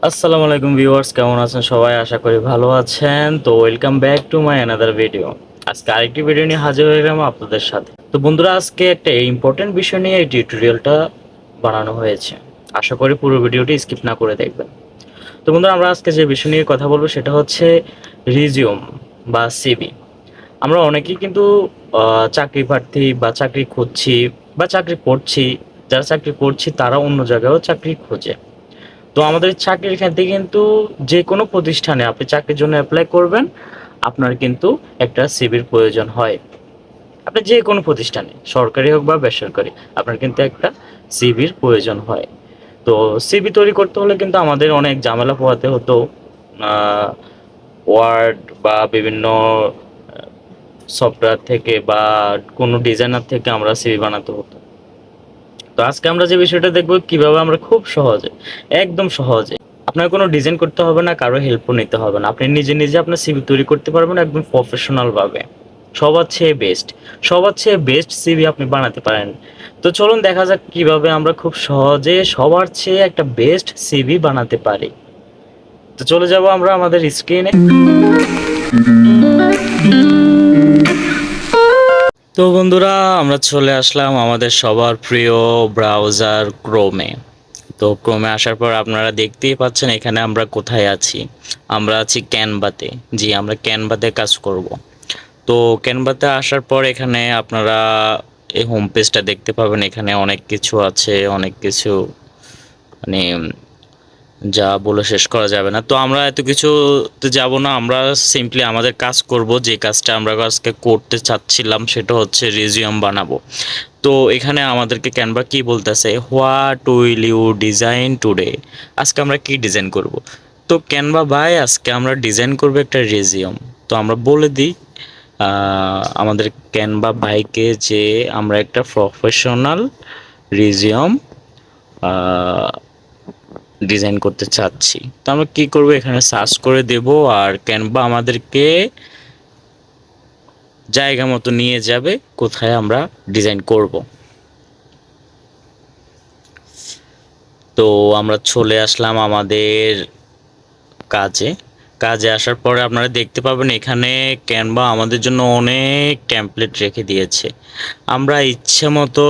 আসসালামু আলাইকুম ভিউয়ার্স, কেমন আছেন সবাই? আশা করি ভালো আছেন। তো welcome back to my another video. আজকে আরেকটি ভিডিও নিয়ে হাজির হয়ে গেলাম আপনাদের সাথে। তো বন্ধুরা, আজকে একটা ইম্পর্টেন্ট বিষয় নিয়ে এই টিউটোরিয়ালটা বানানো হয়েছে। আশা করি পুরো ভিডিওটি স্কিপ না করে দেখবেন। তো বন্ধুরা, আমরা আজকে যে বিষয় নিয়ে কথা বলবো সেটা হচ্ছে রিজিউম বা সিভি। আমরা অনেকেই কিন্তু চাকরি প্রার্থী বা চাকরি খুঁজছি বা চাকরি করছি। যারা চাকরি করছি তারা অন্য জায়গায়ও চাকরি খোঁজে। তো আমাদের চাকরির ক্ষেত্রে কিন্তু যে কোনো প্রতিষ্ঠানে আপনি চাকরির জন্য অ্যাপ্লাই করবেন, আপনার কিন্তু একটা সিভির প্রয়োজন হয়। আপনি যে কোনো প্রতিষ্ঠানে, সরকারি হোক বা বেসরকারি, আপনার কিন্তু একটা সিভির প্রয়োজন হয়। তো সিভি তৈরি করতে হলে কিন্তু আমাদের অনেক ঝামেলা পোহাতে হতো। ওয়ার্ড বা বিভিন্ন সফটওয়্যার থেকে বা কোনো ডিজাইনার থেকে আমরা সিভি বানাতে হতো। তো আজকে আমরা যে বিষয়টা দেখবো কিভাবে আমরা খুব সহজে, একদম সহজে, আপনার কোনো ডিজাইন করতে হবে না, কারো হেল্পও নিতে হবে না, আপনি নিজে নিজে আপনার সিভি তৈরি করতে পারবেন একদম প্রফেশনাল ভাবে। সবার চেয়ে বেস্ট সিভি আপনি বানাতে পারেন। তো চলুন দেখা যাক কিভাবে আমরা খুব সহজে সবার চেয়ে একটা বেস্ট সিভি বানাতে পারি। তো চলে যাব আমরা আমাদের স্ক্রিনে। তো বন্ধুরা, আমরা চলে আসলাম আমাদের সবার প্রিয় ব্রাউজার ক্রোমে। তো ক্রোমে আসার পর আপনারা দেখতেই পাচ্ছেন এখানে আমরা কোথায় আছি। আমরা আছি ক্যানভাতে। জি, আমরা ক্যানভাতে কাজ করব। তো ক্যানভাতে আসার পর এখানে আপনারা এই হোম পেজটা দেখতে পাবেন। এখানে অনেক কিছু আছে, অনেক কিছু, মানে যা বলে শেষ করা যাবে না। তো আমরা এত কিছুতে যাব না, আমরা সিম্পলি আমাদের কাজ করব। যে কাজটা আমরা আজকে করতে চাচ্ছিলাম সেটা হচ্ছে রিজিউম বানাবো। তো এখানে আমাদেরকে ক্যানভা কি বলতেছে, what will you design today. আজকে আমরা কি ডিজাইন করব। তো ক্যানভা ভাই, আজকে আমরা ডিজাইন করব একটা রিজিউম। তো আমরা বলে দিই আমাদের ক্যানভা ভাইকে যে আমরা একটা প্রফেশনাল রিজিউম ডিজাইন করতে চাচ্ছি। তো আমরা কি করব, এখানে সার্চ করে দেব আর ক্যানভা আমাদেরকে জায়গা মতো নিয়ে যাবে কোথায় আমরা ডিজাইন করব। তো আমরা চলে আসলাম আমাদের কাজে। কাজে আসার পরে আপনারা দেখতে পাবেন এখানে ক্যানভা আমাদের জন্য অনেক টেমপ্লেট রেখে দিয়েছে। আমরা ইচ্ছে মতো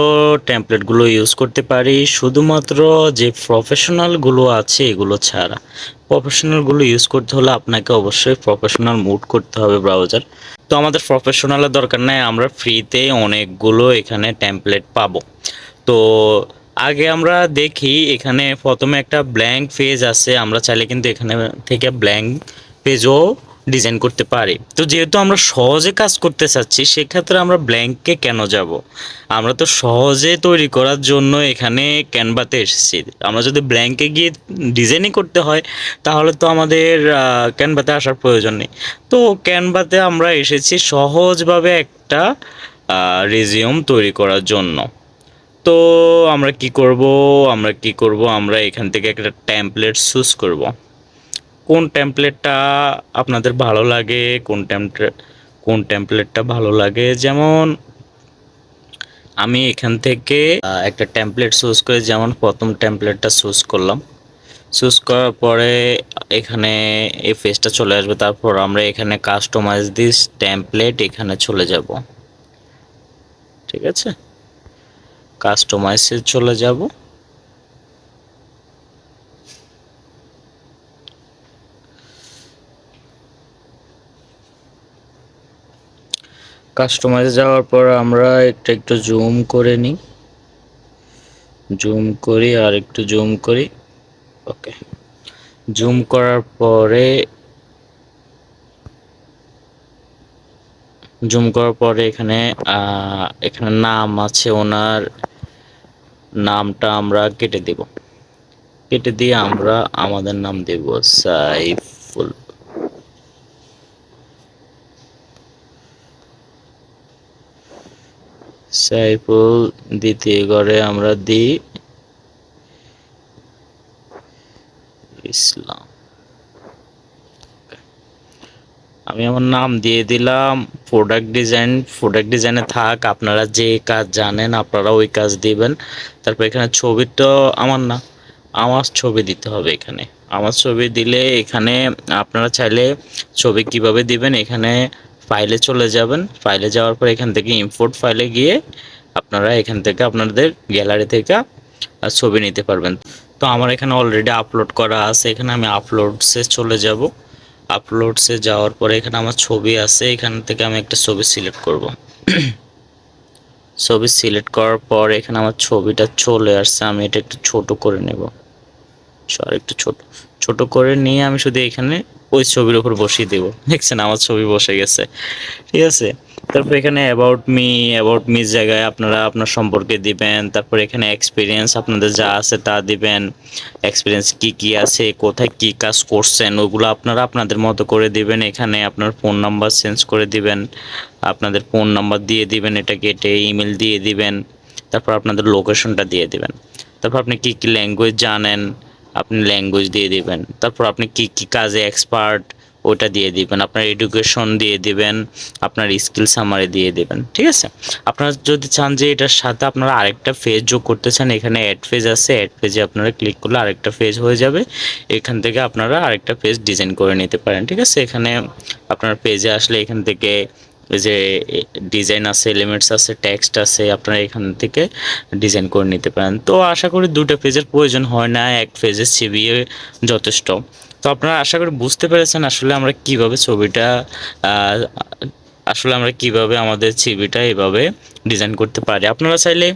টেমপ্লেটগুলো ইউজ করতে পারি, শুধুমাত্র যে প্রফেশনালগুলো আছে এগুলো ছাড়া। প্রফেশনালগুলো ইউজ করতে হলে আপনাকে অবশ্যই প্রফেশনাল মুড করতে হবে ব্রাউজার। তো আমাদের প্রফেশনালের দরকার নাই, আমরা ফ্রিতে অনেকগুলো এখানে টেমপ্লেট পাবো। তো আগে আমরা দেখি, এখানে প্রথমে একটা ব্ল্যাঙ্ক পেজ আছে, আমরা চাইলে কিন্তু এখানে থেকে ব্ল্যাঙ্ক পেজও ডিজাইন করতে পারি। তো যেহেতু আমরা সহজে কাজ করতে চাচ্ছি, সেক্ষেত্রে আমরা ব্ল্যাঙ্কে কেন যাব। আমরা তো সহজে তৈরি করার জন্য এখানে ক্যানভাতে এসেছি। আমরা যদি ব্ল্যাঙ্কে গিয়ে ডিজাইনই করতে হয়, তাহলে তো আমাদের ক্যানভাতে আসার প্রয়োজন নেই। তো ক্যানভাতে আমরা এসেছি সহজভাবে একটা রিজিউম তৈরি করার জন্য। তো আমরা এখান থেকে একটা টেমপ্লেট চুজ করব। কোন টেমপ্লেটটা আপনাদের ভালো লাগে, কোন টেমপ্লেটটা ভালো লাগে, যেমন আমি এখান থেকে একটা টেমপ্লেট চুজ করে, যেমন প্রথম টেমপ্লেটটা চুজ করলাম। চুজ করার পরে এখানে এই পেজটা চলে আসবে। তারপর আমরা এখানে কাস্টমাইজ দিস টেমপ্লেট এখানে চলে যাব। ঠিক আছে, কাস্টমাইজে চলে যাব। কাস্টমাইজে যাওয়ার পর আমরা একটু জুম করে নিই, জুম করি আর একটু জুম করি। ওকে, জুম করার পরে এখানে এখানে নাম আছে, ওনার নামটা আমরা কেটে দেব। কেটে দিয়ে আমরা আমাদের নাম দেব সাইফুল। সাইফুল দ্বিতীয় ঘরে আমরা দিই ইসলাম। আমি আমার নাম দিয়ে দিলাম। প্রোডাক্ট ডিজাইনে থাক, আপনারা যে কাজ জানেন আপনারা ওই কাজ দিবেন। তারপর এখানে ছবিটা আমার না, আমার ছবি দিতে হবে এখানে। আমার ছবি দিলে এখানে আপনারা চাইলে ছবি কিভাবে দিবেন, এখানে ফাইলে চলে যাবেন, ফাইলে যাওয়ার পর এখান থেকে ইম্পোর্ট ফাইলে গিয়ে আপনারা এখান থেকে আপনাদের গ্যালারি থেকে ছবি নিতে পারবেন। তো আমার এখানে অলরেডি আপলোড করা আছে, এখানে আমি আপলোডসে চলে যাব। আপলোডসে যাওয়ার পরে এখানে আমার ছবি আছে, এখান থেকে আমি একটা ছবি সিলেক্ট করব। ছবি সিলেক্ট করার পর এখানে আমার ছবিটা চলে আসছে, আমি এটা একটু ছোট করে নেব। আর একটু ছোট ছোট করে নিয়ে আমি শুধু এখানে ওই ছবির উপর বসিয়ে দেব। দেখছেন আমার ছবি বসে গেছে, ঠিক আছে। তারপর এখানে অ্যাবাউট মি জায়গায় আপনারা আপনার সম্পর্কে দিবেন। তারপর এখানে এক্সপিরিয়েন্স আপনাদের যা আছে তা দিবেন। এক্সপিরিয়েন্স কি কি আছে, কোথায় কি কাজ করছেন, ওগুলো আপনারা আপনাদের মতো করে দিবেন। এখানে আপনার ফোন নাম্বার চেঞ্জ করে দিবেন, আপনাদের ফোন নাম্বার দিয়ে দিবেন, এটা কেটে ইমেল দিয়ে দিবেন। তারপর আপনাদের লোকেশনটা দিয়ে দিবেন। তারপর আপনি কি কি ল্যাঙ্গুয়েজ জানেন, আপনি ল্যাঙ্গুয়েজ দিয়ে দিবেন। তারপর আপনি কি কি কাজে এক্সপার্ট, ওটা দিয়ে দিবেন। আপনার এডুকেশন দিয়ে দিবেন, আপনার স্কিল সামারি দিয়ে দিবেন, ঠিক আছে। আপনারা যদি চান যে এটার সাথে আপনারা আরেকটা ফেজ যোগ করতে চান, এখানে অ্যাড ফেজ আছে, অ্যাড ফেজে আপনারা ক্লিক করলে আরেকটা ফেজ হয়ে যাবে। এখান থেকে আপনারা আরেকটা পেজ ডিজাইন করে নিতে পারেন, ঠিক আছে। এখানে আপনার পেজে আসলে এখান থেকে যে ডিজাইন আছে, এলিমেন্টস আছে, টেক্সট আছে, আপনারা এখান থেকে ডিজাইন করে নিতে পারেন। তো আশা করি দুটো পেজের প্রয়োজন হয় না, এক পেজের সিভি যথেষ্ট। তো আপনারা আশা করি বুঝতে পেরেছেন আসলে আমরা কিভাবে ছবিটা আসলে আমরা কিভাবে আমাদের ছবিটা এভাবে ডিজাইন করতে পারি। আপনারা চাইলে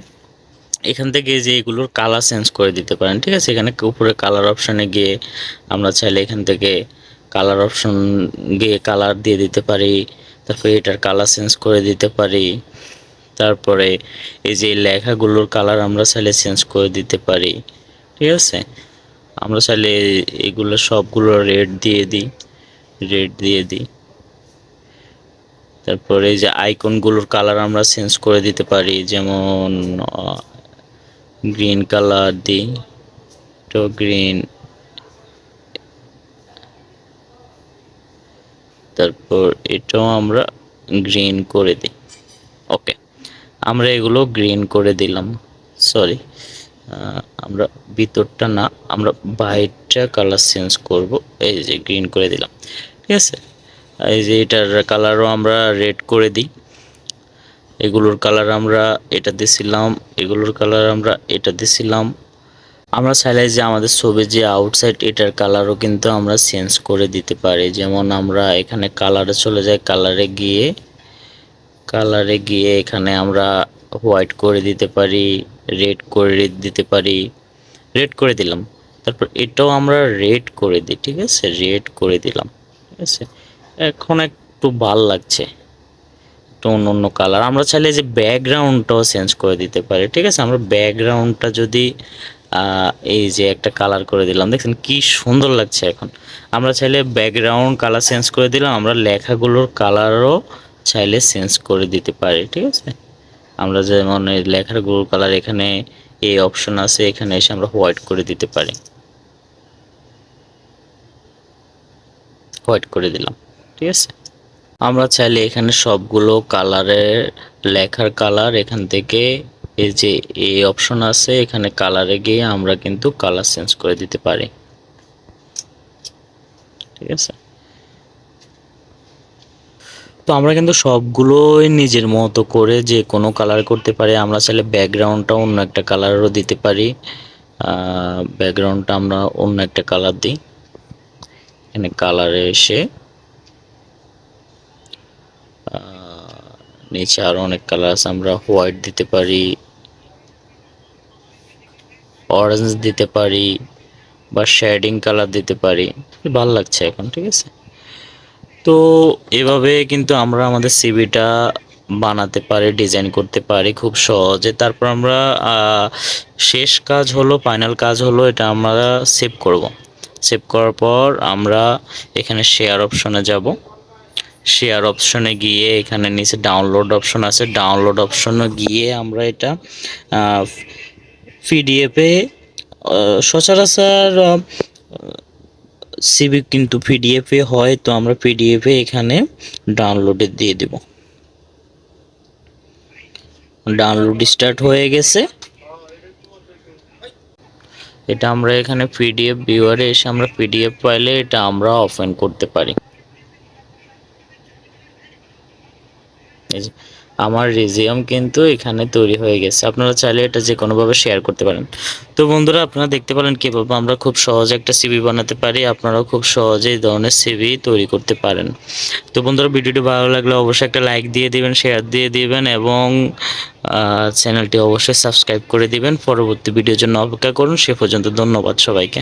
এখান থেকে যে এগুলোর কালার চেঞ্জ করে দিতে পারেন, ঠিক আছে। এখানে উপরে কালার অপশানে গিয়ে আমরা চাইলে এখান থেকে কালার অপশন গিয়ে কালার দিয়ে দিতে পারি। তারপরে এটার কালার চেঞ্জ করে দিতে পারি। তারপরে এই যে লেখাগুলোর কালার আমরা চাইলে চেঞ্জ করে দিতে পারি, ঠিক আছে। আমরা চাইলে এগুলো সবগুলো রেড দিয়ে দিই। তারপরে এই যে আইকনগুলোর কালার আমরা চেঞ্জ করে দিতে পারি, যেমন গ্রিন কালার দিই, তো গ্রিন। তারপর এটাও আমরা গ্রিন করে দিই। ওকে, আমরা এগুলো গ্রিন করে দিলাম। সরি, আমরা ভিতরটা না, আমরা বাইরটা কালার চেঞ্জ করব। এই যে গ্রিন করে দিলাম, ঠিক আছে। এই যে এটার কালারও আমরা রেড করে দিই। এগুলোর কালার আমরা এটা দিছিলাম, এগুলোর কালার আমরা এটা দিছিলাম। আমরা চাইলে যে আমাদের ছবির যে আউটসাইড এটার কালারও কিন্তু আমরা চেঞ্জ করে দিতে পারি। যেমন আমরা এখানে কালারে চলে যাই, কালারে গিয়ে এখানে আমরা হোয়াইট করে দিতে পারি, রেড করে দিতে পারি। রেড করে দিলাম, তারপর এটাও আমরা রেড করে দিই, ঠিক আছে। রেড করে দিলাম, ঠিক আছে। এখন একটু ভাল লাগছে, একটু অন্য অন্য কালার। আমরা চাইলে যে ব্যাকগ্রাউন্ডটাও চেঞ্জ করে দিতে পারি, ঠিক আছে। আমরা ব্যাকগ্রাউন্ডটা যদি এই যে একটা কালার করে দিলাম, দেখছেন কি সুন্দর লাগছে এখন। আমরা চাইলে ব্যাকগ্রাউন্ড কালার চেঞ্জ করে দিলাম, আমরা লেখাগুলোর কালারও চাইলে চেঞ্জ করে দিতে পারি, ঠিক আছে। আমরা যেমন এই লেখাগুলোর কালার এখানে এই অপশন আছে, এখানে এসে আমরা হোয়াইট করে দিতে পারি, হোয়াইট করে দিলাম, ঠিক আছে। আমরা চাইলে এখানে সবগুলো কালারের লেখার কালার এখান থেকে এই যে এই অপশন আছে, এখানে কালারে গিয়ে আমরা কিন্তু কালার চেঞ্জ করে দিতে পারি, ঠিক আছে। তো আমরা কিন্তু সবগুলোই নিজের মতো করে যে কোনো কালার করতে পারি। আমরা চাইলে ব্যাকগ্রাউন্ডটা অন্য একটা কালারও দিতে পারি। ব্যাকগ্রাউন্ডটা আমরা অন্য একটা কালার দিই, এখানে কালারে এসে নিচে আরো অনেক কালার আছে, আমরা হোয়াইট দিতে পারি, অরেঞ্জ দিতে পারি, বা শেডিং কালার দিতে পারি। ভালো লাগছে এখন, ঠিক আছে। তো এভাবে কিন্তু আমরা আমাদের সিভিটা বানাতে পারি, ডিজাইন করতে পারি খুব সহজে। তারপর আমরা শেষ কাজ হলো, ফাইনাল কাজ হলো, এটা আমরা সেভ করব। সেভ করার পর আমরা এখানে শেয়ার অপশনে যাব। শেয়ার অপশনে গিয়ে এখানে নিচে ডাউনলোড অপশন আছে, ডাউনলোড অপশনে গিয়ে আমরা এটা পিডিএফে সচরাচর সিভি কিন্তু পিডিএফে হয়, তো আমরা পিডিএফে এখানে ডাউনলোডে দিয়ে দেব। ডাউনলোড স্টার্ট হয়ে গেছে। এটা আমরা এখানে পিডিএফ ভিউয়ারে এসে আমরা পিডিএফ ফাইলে এটা আমরা ওপেন করতে পারি। এই যে আমার রিজিউম কিন্তু এখানে তৈরি হয়ে গেছে। আপনারা চাইলে এটা যে কোনোভাবে শেয়ার করতে পারেন। তো বন্ধুরা, আপনারা দেখতে পেলেন কীভাবে আমরা খুব সহজে একটা সিভি বানাতে পারি। আপনারাও খুব সহজে এই ধরনের সিভি তৈরি করতে পারেন। তো বন্ধুরা, ভিডিওটি ভালো লাগলে অবশ্যই একটা লাইক দিয়ে দিবেন, শেয়ার দিয়ে দিবেন এবং চ্যানেলটি অবশ্যই সাবস্ক্রাইব করে দিবেন। পরবর্তী ভিডিওর জন্য অপেক্ষা করুন। সে পর্যন্ত ধন্যবাদ সবাইকে।